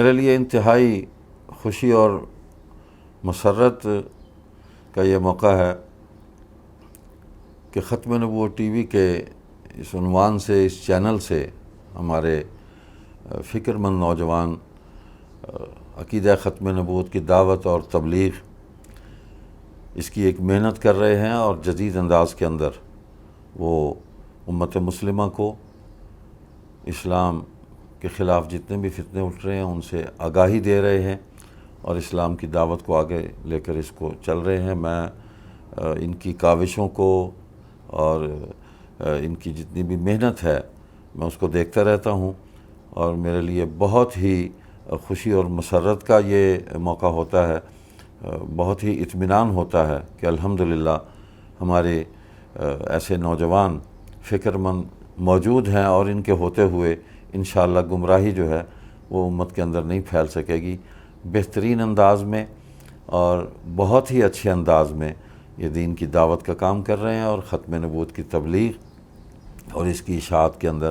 میرے لیے انتہائی خوشی اور مسرت کا یہ موقع ہے کہ ختم نبوت ٹی وی کے اس عنوان سے، اس چینل سے ہمارے فکر مند نوجوان عقیدہ ختم نبوت کی دعوت اور تبلیغ اس کی ایک محنت کر رہے ہیں، اور جدید انداز کے اندر وہ امت مسلمہ کو اسلام کے خلاف جتنے بھی فتنے اٹھ رہے ہیں ان سے آگاہی دے رہے ہیں اور اسلام کی دعوت کو آگے لے کر اس کو چل رہے ہیں۔ میں ان کی کاوشوں کو اور ان کی جتنی بھی محنت ہے میں اس کو دیکھتا رہتا ہوں، اور میرے لیے بہت ہی خوشی اور مسرت کا یہ موقع ہوتا ہے، بہت ہی اطمینان ہوتا ہے کہ الحمدللہ ہمارے ایسے نوجوان فکر مند موجود ہیں، اور ان کے ہوتے ہوئے انشاءاللہ گمراہی جو ہے وہ امت کے اندر نہیں پھیل سکے گی۔ بہترین انداز میں اور بہت ہی اچھے انداز میں یہ دین کی دعوت کا کام کر رہے ہیں، اور ختم نبوت کی تبلیغ اور اس کی اشاعت کے اندر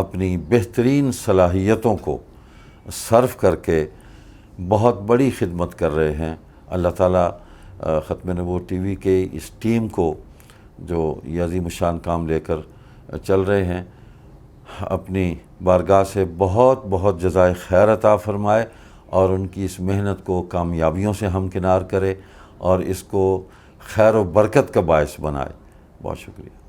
اپنی بہترین صلاحیتوں کو صرف کر کے بہت بڑی خدمت کر رہے ہیں۔ اللہ تعالیٰ ختم نبوت ٹی وی کے اس ٹیم کو جو یہ عظیم الشان کام لے کر چل رہے ہیں، اپنی بارگاہ سے بہت بہت جزائے خیر عطا فرمائے، اور ان کی اس محنت کو کامیابیوں سے ہمکنار کرے، اور اس کو خیر و برکت کا باعث بنائے۔ بہت شکریہ۔